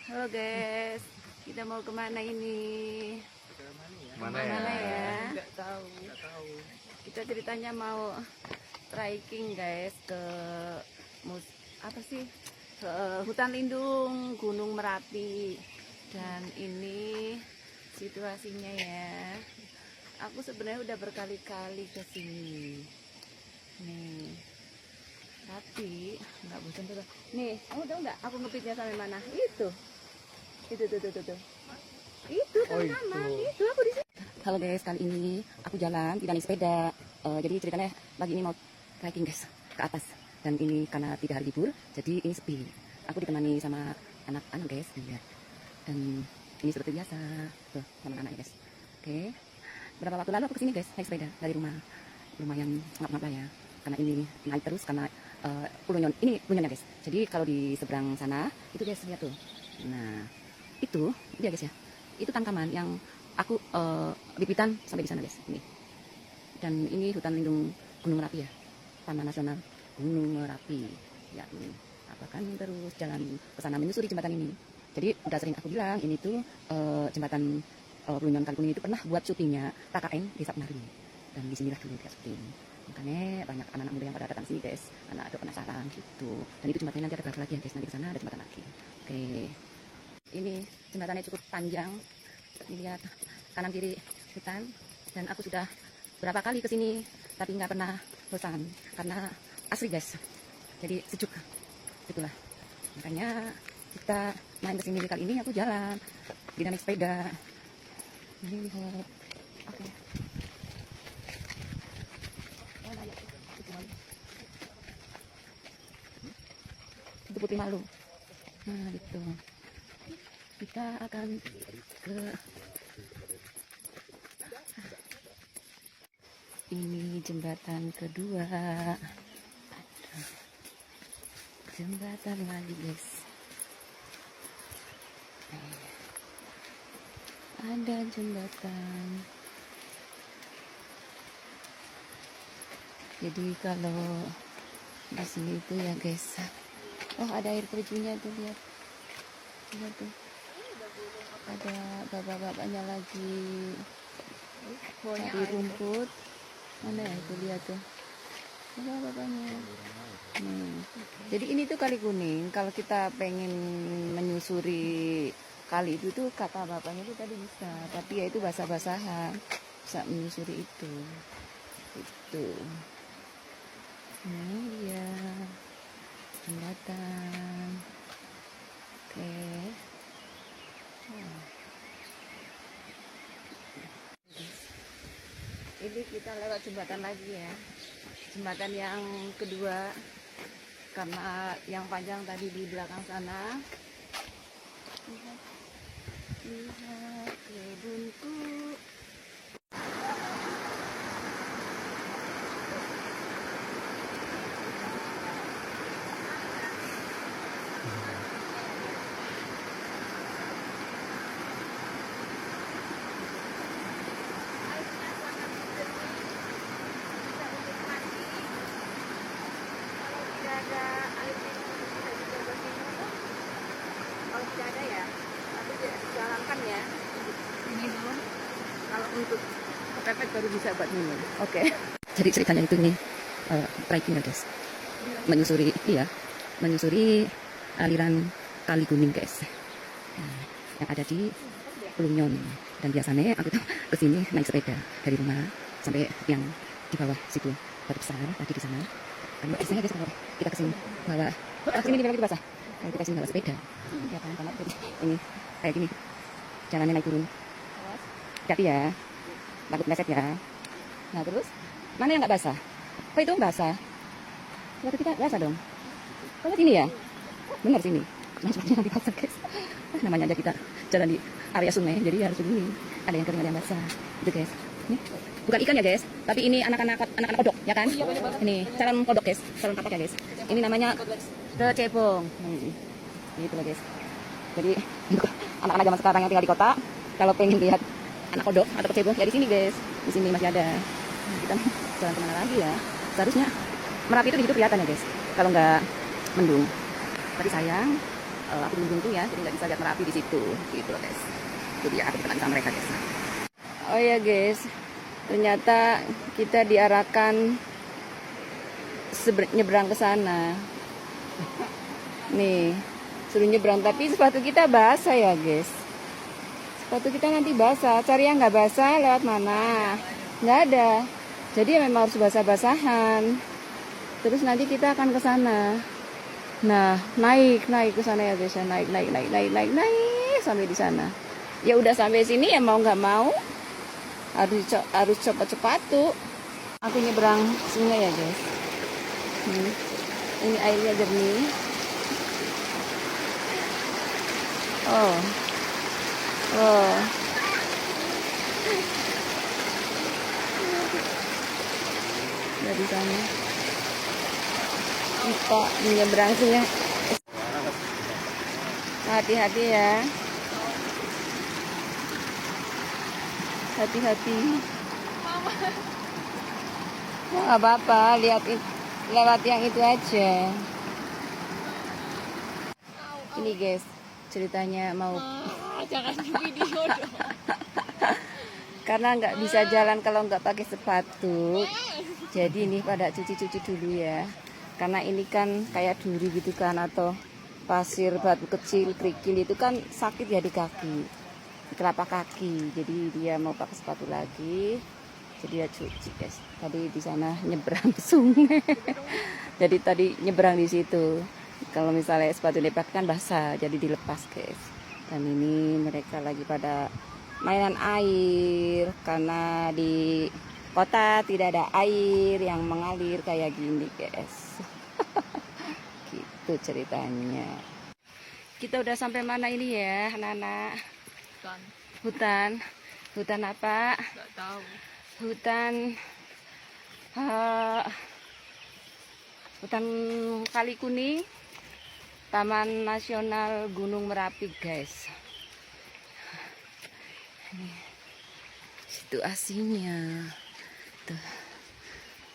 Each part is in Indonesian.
Halo guys, kita mau kemana ini? Mana Mana ya? ya? Nggak tahu. Kita ceritanya mau trekking guys ke apa sih? Ke hutan lindung Gunung Merapi. Dan ini situasinya ya. Aku sebenarnya udah berkali-kali ke sini. Nih. Tapi nggak bosan tuh. Nih, kamu tahu nggak aku ngepitnya sampai mana? Itu tuh. Itu teman-teman, itu aku di sini. Halo guys, kali ini aku jalan tidak naik sepeda. Jadi ceritanya pagi ini mau trekking guys ke atas. Dan ini karena tidak hari libur, jadi ini sepi. Aku ditemani sama anak-anak guys, lihat. Dan ini seperti biasa, tuh sama anak guys. Oke. Berapa waktu lalu aku kesini guys naik sepeda dari rumah. Lumayan ngap-ngap lah ya. Karena ini naik terus karena ini punyanya guys. Jadi kalau di seberang sana itu guys lihat tuh. Nah itu dia guys ya. Itu tangkaman yang aku bibitan sampai di sana guys. Ini. Dan ini hutan lindung Gunung Merapi ya. Taman Nasional Gunung Merapi. Ya ini. Apa kan terus jalan ke sana menyusuri jembatan ini. Jadi udah sering aku bilang ini tuh jembatan Pelunyon Kali Kuning itu pernah buat syutingnya KKN Desa Penari. Dan disinilah dulu dia syuting. Makanya banyak anak-anak muda yang pada datang sini guys, karena ada penasaran gitu. Dan itu jembatannya nanti ada lagi ya guys, nanti di sana ada jembatan lagi. Oke, ini jembatannya cukup panjang. Lihat kanan kiri hutan. Dan aku sudah berapa kali kesini, tapi nggak pernah bosan karena asri guys. Jadi sejuk, itulah. Makanya kita main kesini kali ini aku jalan, tidak naik sepeda. Ini lihat, oke. Itu Putri Malu. Nah gitu. Kita akan ke ini jembatan kedua. Aduh. Jembatan lagi guys. Ada jembatan. Jadi kalau di sini itu ya guys. Oh ada air terjunnya tuh, lihat. Lihat tuh. Ada bapak-bapaknya lagi di rumput. Mana ya itu, lihat tuh. Bapak-bapaknya. Jadi ini tuh Kali Kuning. Kalau kita pengen menyusuri kali itu tuh kata bapaknya tuh tadi bisa. Tapi ya itu basah-basahan. Bisa menyusuri itu. Itu. Ini dia jembatan. Oke. Ini kita lewat jembatan lagi ya. Jembatan yang kedua. Karena yang panjang tadi di belakang sana. Lihat kebunku. Kalau tidak ada ya, tapi dijalankan ya. Ini dulu. Kalau untuk kepepet baru bisa buat minum. Oke. Jadi ceritanya itu nih, trekking ya guys. Menyusuri aliran Kali Kuning guys. Nah, yang ada di Pelunyon. Dan biasanya aku tuh kesini naik sepeda dari rumah sampai yang di bawah situ. Batu besar tadi di sana. Karena biasanya guys kalau kita kesini bawa, kesini lagi basah. Kalau kita sini bawa sepeda, ya kan, karena ini kayak gini, jalannya naik turun. Hati ya, takut meleset ya. Nah terus, mana yang nggak basah? Kok itu basah? Berarti kita basah dong. Kalau sini ya, benar sini. Nah sepertinya nanti basah guys. Namanya aja kita jalan di area sungai, jadi harus begini. Ada yang kering, ada yang basah. Itu guys. Ini bukan ikan ya guys, tapi ini anak-anak kodok ya kan? Ini calon kodok guys, calon kapak ya guys. Ini namanya kecebong. Gitu loh guys. Jadi anak-anak zaman sekarang yang tinggal di kota, kalau pengen lihat anak kodok atau kecebong ya di sini guys. Di sini masih ada. Kita jalan kemana lagi ya? Seharusnya Merapi itu di situ kelihatan ya guys. Kalau nggak mendung. Tapi sayang aku lindung tuh ya, jadi nggak bisa lihat Merapi di situ gitu loh guys. Itu dia aku berkenalan sama mereka guys. Oh ya guys, ternyata kita diarahkan nyebrang ke sana. Nih, suruh nyebrang tapi sepatu kita basah ya guys. Sepatu kita nanti basah. Cari yang nggak basah lewat mana? Nggak ada. Jadi memang harus basah-basahan. Terus nanti kita akan ke sana. Nah, naik ke sana ya guys. Naik sampai di sana. Ya udah sampai sini ya mau nggak mau harus copot sepatu. Aku nyebrang sungai ya guys. Ini airnya jernih. Oh. Dari sana kita menyeberang sungai. Hati-hati ya. Hati-hati. Nggak apa-apa, lewat yang itu aja. Ini guys, ceritanya mau jangan di video dong. karena nggak bisa jalan kalau nggak pakai sepatu. Jadi ini pada cuci-cuci dulu ya. Karena ini kan kayak duri gitu kan, atau pasir batu kecil, kerikil itu kan sakit ya di kaki, di telapak kaki. Jadi dia mau pakai sepatu lagi. Jadi dia cuci guys. Tadi di sana nyebrang sungai. Jadi tadi nyebrang di situ. Kalau misalnya sepatu dipakai kan basah, jadi dilepas guys. Dan ini mereka lagi pada mainan air karena di kota tidak ada air yang mengalir kayak gini guys. Gitu ceritanya. Kita udah sampai mana ini ya anak-anak? Hutan apa? Nggak tahu. Hutan Kali Kuning, Taman Nasional Gunung Merapi guys. Ini situasinya tuh,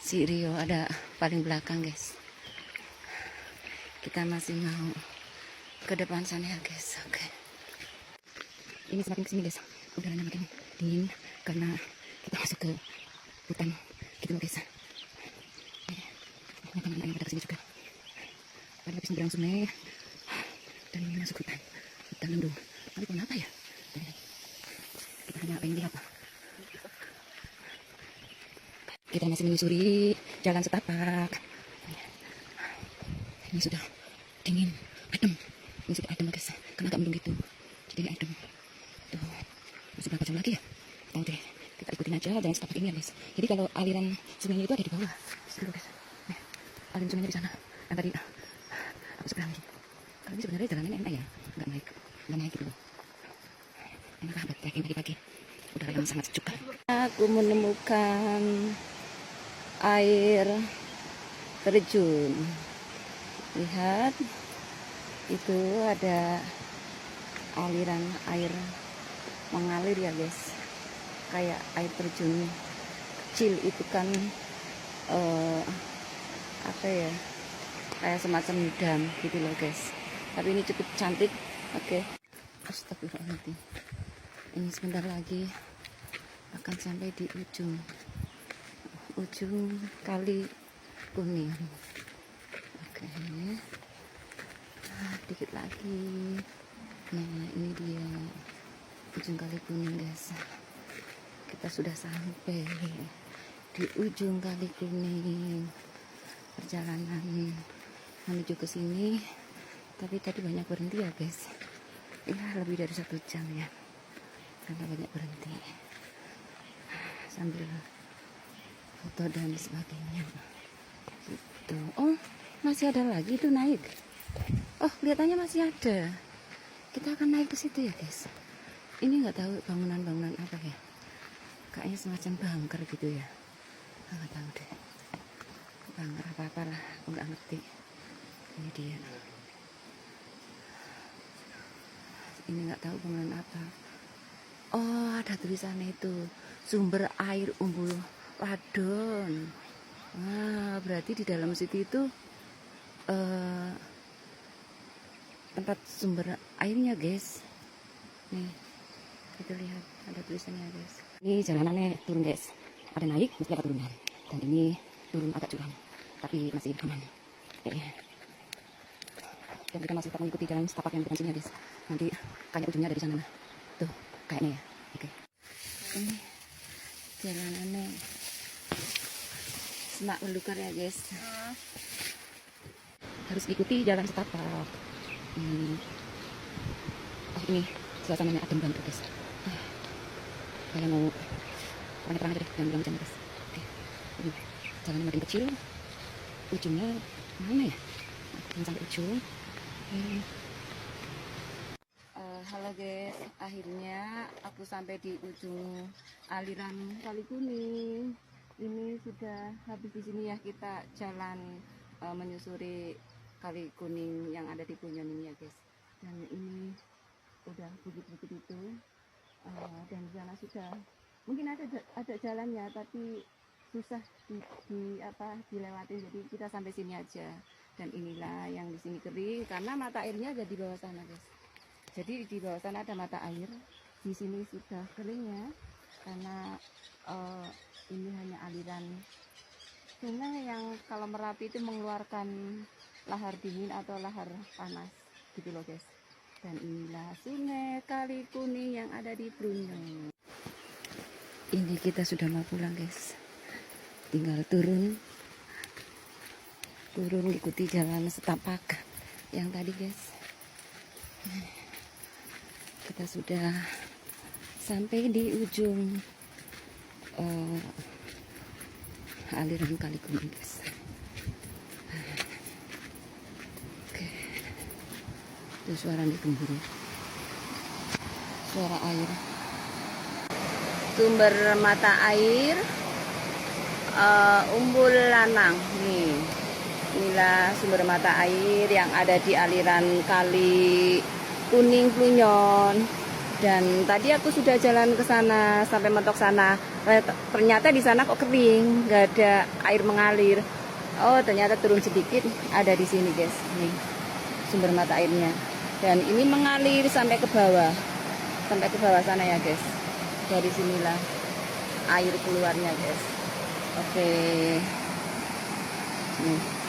si Rio ada paling belakang guys. Kita masih mau ke depan sana ya guys. Oke. Ini semakin kesini guys, udaranya makin dingin karena kita masuk ke hutan gitu loh guys. Ini teman-teman yang pada kesini juga. Pada habis nyebrang sungai dan ini masuk hutan lindung. Tapi pohon apa ya? Kita hanya pengen lihat. Kita masih menyusuri jalan setapak. Ini sudah dingin, adem. Ini sudah adem guys, karena agak mendung gitu. Jadi ini adem. Tuh, masih berapa jam lagi ya? Tahu deh. Kita ikutin aja jalan setapak ini ya guys. Jadi kalau aliran sungainya itu ada di bawah. Dulu guys. Nih, aliran sungainya di sana. Yang tadi aku seberangi. Kalau ini sebenarnya jalannya enak ya, nggak naik gitu loh. Enak banget trekking pagi-pagi. Udara yang sangat sejuk. Aku menemukan air terjun. Lihat, itu ada aliran air mengalir ya guys, kayak air terjun kecil itu kan apa ya, kayak semacam dam gitu loh guys. Tapi ini cukup cantik. Oke. Astagfirullahaladzim. Ini sebentar lagi akan sampai di ujung Kali Kuning. Oke. Dikit lagi. Nah, ini dia ujung Kali Kuning guys. Kita sudah sampai di ujung Kali Kuning. Perjalanan menuju ke sini, tapi tadi banyak berhenti ya guys. Ya lebih dari 1 jam ya, karena banyak berhenti sambil foto dan sebagainya gitu. Oh, masih ada lagi tuh naik. Oh, kelihatannya masih ada. Kita akan naik ke situ ya guys. Ini nggak tahu bangunan apa ya, kayaknya semacam bunker gitu ya. Nggak tahu deh, bunker apa lah, aku nggak ngerti. Ini dia. Ini nggak tahu bangunan apa. Oh, ada tulisannya itu, sumber air Umbul Wadon. Wah, berarti di dalam situ itu tempat sumber airnya guys. Nih kita lihat ada tulisannya guys. Ini jalanannya turun guys, ada naik mesti ada turunan, dan ini turun agak curam tapi masih aman. Oke. Dan kita masih tetap mengikuti jalan setapak yang depan sini ya guys. Nanti kayak ujungnya dari sana tuh kayaknya ya. Oke. Ini jalanannya semak belukar ya guys. Harus ikuti jalan setapak. Oh ini suasananya adem banget guys. Kayak mau terang-terang aja deh, jangan bilang hujan guys. Oke. Ini jalannya makin kecil, ujungnya mana ya? Jangan sampai ujung. Halo guys, akhirnya aku sampai di ujung aliran Kali Kuning. Ini sudah habis di sini ya, kita jalan menyusuri Kali Kuning yang ada di Punyon ini ya guys. Dan ini udah bukit-bukit itu, dan di sana sudah mungkin ada jalannya tapi susah dilewatin, jadi kita sampai sini aja. Dan inilah yang di sini kering karena mata airnya ada di bawah sana guys. Jadi di bawah sana ada mata air, di sini sudah kering ya, karena ini hanya aliran sungai yang kalau Merapi itu mengeluarkan lahar dingin atau lahar panas gitu loh guys. Dan inilah sungai Kali Kuning yang ada di Punyon. Ini kita sudah mau pulang guys, tinggal turun ikuti jalan setapak yang tadi guys. Kita sudah sampai di ujung aliran Kali Kuning guys. Oke, itu suara gemuruh, suara air, sumber mata air Umbul Lanang. Inilah sumber mata air yang ada di aliran Kali Kuning Punyon. Dan tadi aku sudah jalan ke sana sampai mentok sana. Ternyata di sana kok kering, nggak ada air mengalir. Oh, ternyata turun sedikit ada di sini guys. Nih sumber mata airnya. Dan ini mengalir sampai ke bawah sana ya guys. Dari sinilah air keluarnya guys. Oke. Nih.